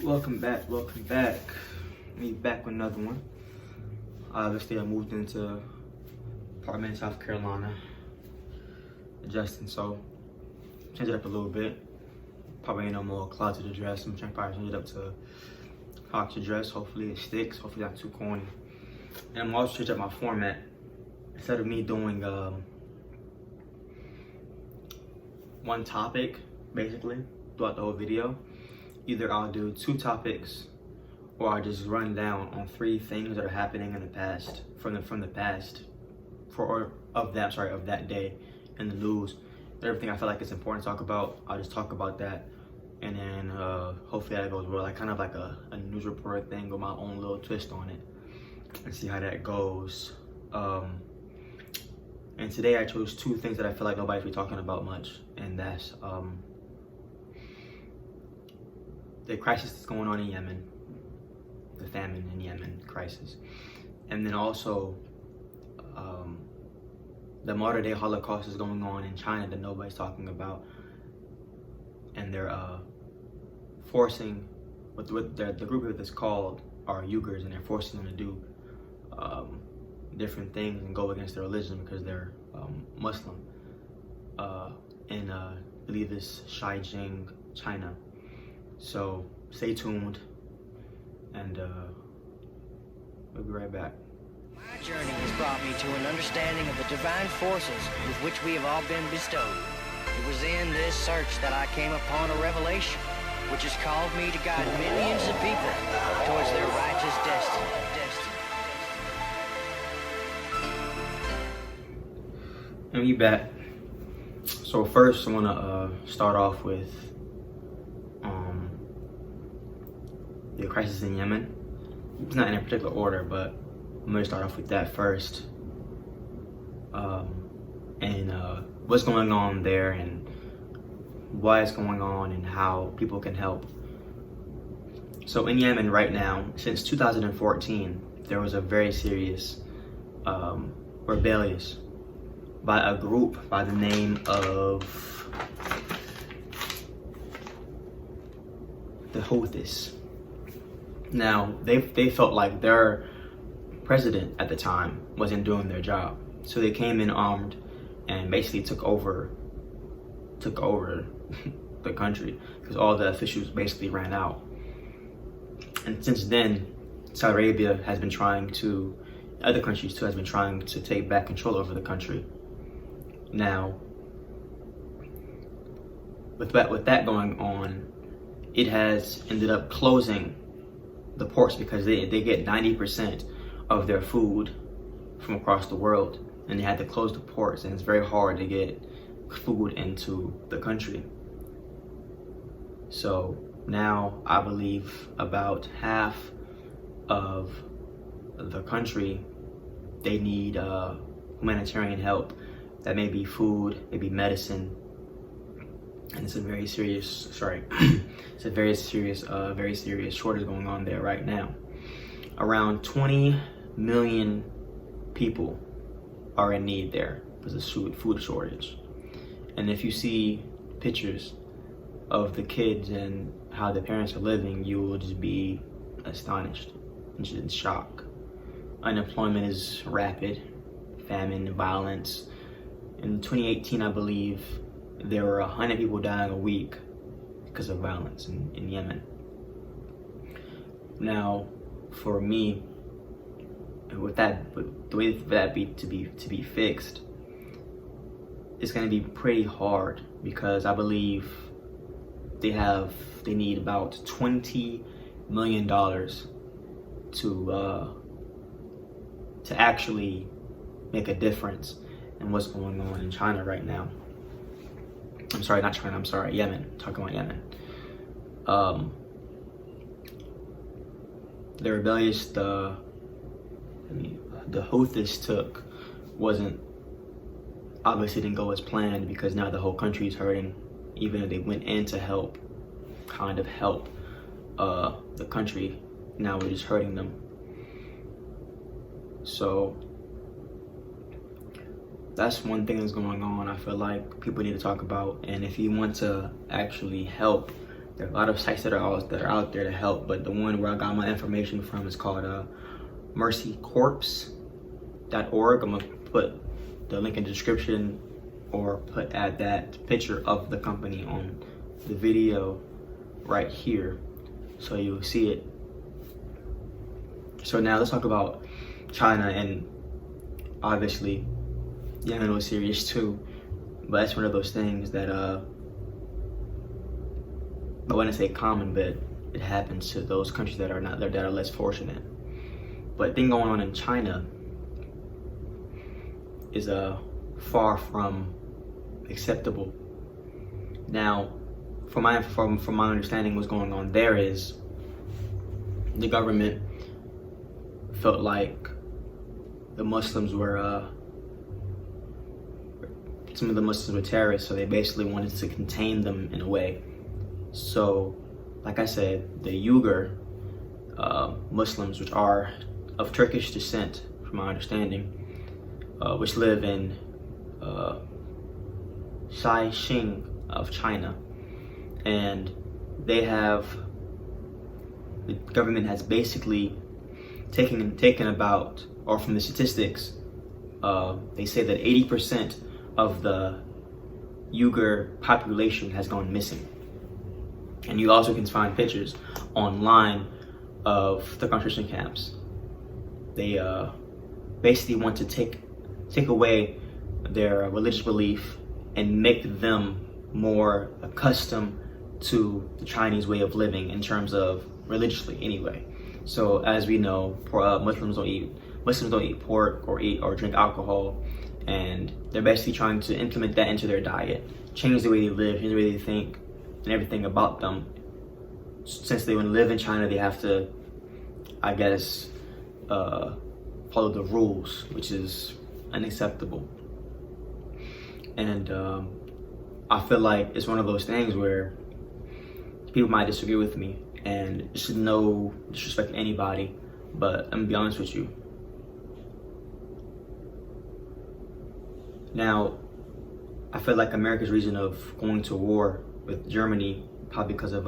Welcome back. Me back with another one. Obviously, I moved into apartment in South Carolina, adjusting, so change it up a little bit. Probably ain't no more closet to dress. I'm trying to probably change it up to Hawq to dress. Hopefully it sticks. Hopefully not too corny. And I'm also changing up my format. Instead of me doing one topic, basically, throughout the whole video, either I'll do 2 topics, or I'll just run down on 3 things that are happening in the past, from the past, of that day in the news. Everything I feel like it's important to talk about, I'll just talk about that, and then hopefully that goes well. Like kind of like a news reporter thing with my own little twist on it, and see how that goes. And today I chose 2 things that I feel like nobody's really talking about much, and that's the crisis that's going on in Yemen, the famine in Yemen crisis, and then also the modern day Holocaust is going on in China that nobody's talking about, and they're forcing what the group that's called are Uyghurs, and they're forcing them to do different things and go against their religion because they're Muslim in I believe it's Xinjiang, China. So stay tuned, and we'll be right back. My journey has brought me to an understanding of the divine forces with which we have all been bestowed. It was in this search that I came upon a revelation, which has called me to guide millions of people towards their righteous destiny. And we back. So first I want to start off with the crisis in Yemen. It's not in a particular order, but I'm going to start off with that first. And what's going on there, and why it's going on, and how people can help. So in Yemen right now, since 2014, there was a very serious rebellion by a group by the name of the Houthis. Now, they felt like their president at the time wasn't doing their job. So they came in armed and basically took over the country, because all the officials basically ran out. And since then, Saudi Arabia has been trying to, other countries too, has been trying to take back control over the country. Now, with that going on, it has ended up closing the ports, because they get 90% of their food from across the world, and they had to close the ports, and it's very hard to get food into the country. So now I believe about half of the country, they need humanitarian help. That may be food, maybe medicine, and it's a very serious, it's a very serious shortage going on there right now. Around 20 million people are in need there because of food shortage. And if you see pictures of the kids and how the parents are living, you will just be astonished and just in shock. Unemployment is rapid, famine, violence. In 2018, I believe, there were 100 people dying a week because of violence in Yemen. Now, for me, with the way for that to be fixed, it's going to be pretty hard, because I believe they need about $20 million to actually make a difference in what's going on in China right now. I'm sorry, not China, I'm sorry, Yemen. I'm talking about Yemen. The rebellious the Houthis took obviously didn't go as planned, because now the whole country is hurting. Even if they went in to help the country, now we're just hurting them. So that's one thing that's going on, I feel like people need to talk about. And if you want to actually help There are a lot of sites that are out there to help, but the one where I got my information from is called mercycorps.org. I'm gonna put the link in the description, or add that picture of the company on the video right here, so you'll see it. So now let's talk about China, and obviously Yemen was serious too, but that's one of those things that I wouldn't say common, but it happens to those countries that are not there, that are less fortunate. But the thing going on in China is far from acceptable. Now, from my understanding, what's going on there is the government felt like the Muslims were some of the Muslims were terrorists, so they basically wanted to contain them in a way. So, like I said, the Uyghur Muslims, which are of Turkish descent, from my understanding, which live in Shaixing of China, and the government has basically taken about, or from the statistics, they say that 80% of the Uyghur population has gone missing. And you also can find pictures online of the concentration camps. They basically want to take away their religious belief and make them more accustomed to the Chinese way of living, in terms of religiously anyway. So as we know, Muslims don't eat pork or drink alcohol, and they're basically trying to implement that into their diet, change the way they live, change the way they think, and everything about them. Since they want to live in China, they have to, I guess, follow the rules, which is unacceptable. And I feel like it's one of those things where people might disagree with me, and it's no disrespect to anybody, but I'm gonna be honest with you. Now, I feel like America's reason of going to war with Germany, probably because of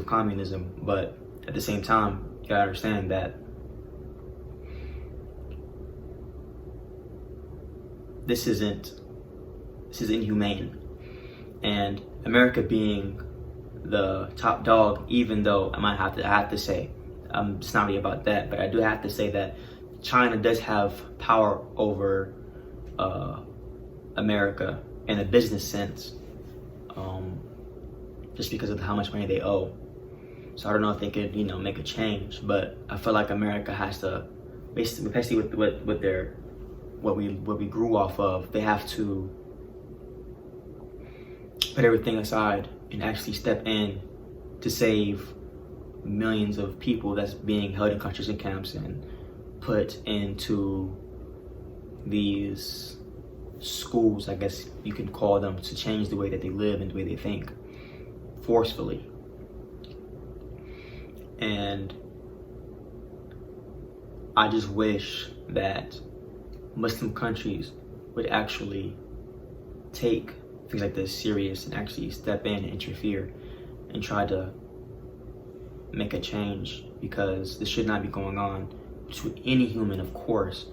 communism, but at the same time, you gotta understand that this is inhumane. And America being the top dog, even though I have to say, it's not really about that, but I do have to say that China does have power over America in a business sense, just because of how much money they owe. So I don't know if they could, make a change, but I feel like America has to, basically with what we grew off of, they have to put everything aside and actually step in to save millions of people that's being held in concentration camps and put into these schools, I guess you can call them, to change the way that they live and the way they think, forcefully. And I just wish that Muslim countries would actually take things like this serious and actually step in and interfere and try to make a change, because this should not be going on to any human, of course,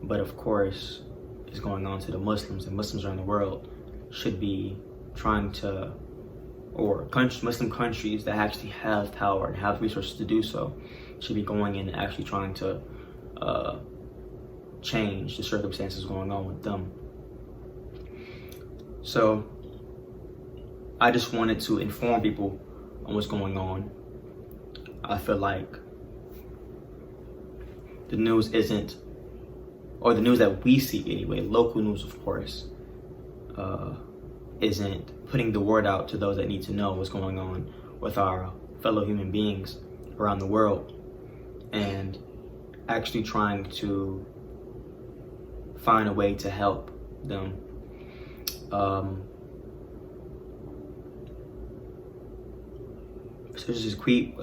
but of course it's going on to the Muslims, and Muslims around the world should be trying to, or Muslim countries that actually have power and have resources to do so, should be going in and actually trying to change the circumstances going on with them. So I just wanted to inform people on what's going on. I feel like the news isn't, or the news that we see anyway, local news of course, isn't putting the word out to those that need to know what's going on with our fellow human beings around the world, and actually trying to find a way to help them. So this is a quick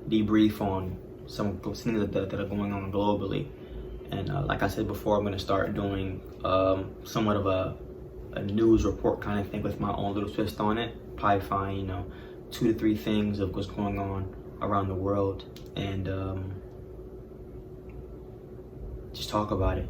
debrief on some things that are going on globally. And like I said before, I'm going to start doing somewhat of a a news report kind of thing with my own little twist on it. Probably find, you know, 2 to 3 things of what's going on around the world, and just talk about it.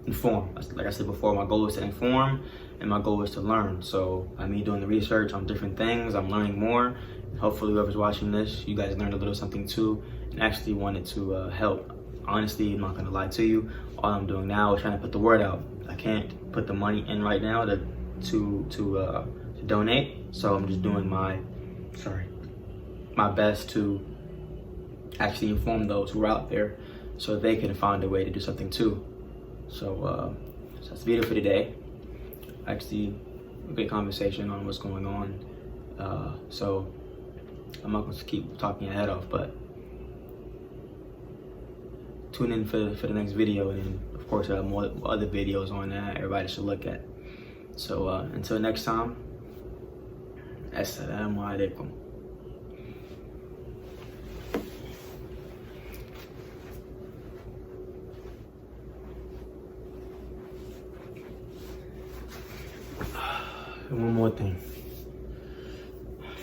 Inform. Like I said before, my goal is to inform and my goal is to learn. So by me doing the research on different things, I'm learning more. And hopefully whoever's watching this, you guys learned a little something too and actually wanted to help. Honestly, I'm not gonna lie to you. All I'm doing now is trying to put the word out. I can't put the money in right now to donate. So I'm just doing my best to actually inform those who are out there so they can find a way to do something too. So that's the video for today. Actually, a good conversation on what's going on. So I'm not going to keep talking your head off, but tune in for the next video, and then of course there are more other videos on that everybody should look at. So until next time, assalamu alaikum. And one more thing.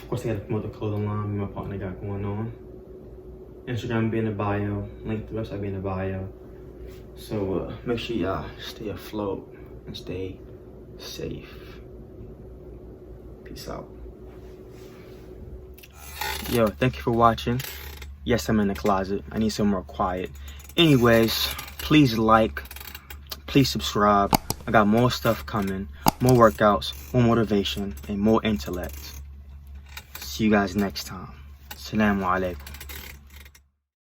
Of course, I gotta promote the clothing line my partner got going on. Instagram be in the bio, link to the website be in the bio. So make sure y'all stay afloat and stay safe. Peace out. Yo, thank you for watching. Yes, I'm in the closet. I need some more quiet. Anyways, please like, please subscribe. I got more stuff coming, more workouts, more motivation, and more intellect. See you guys next time. Assalamu alaikum.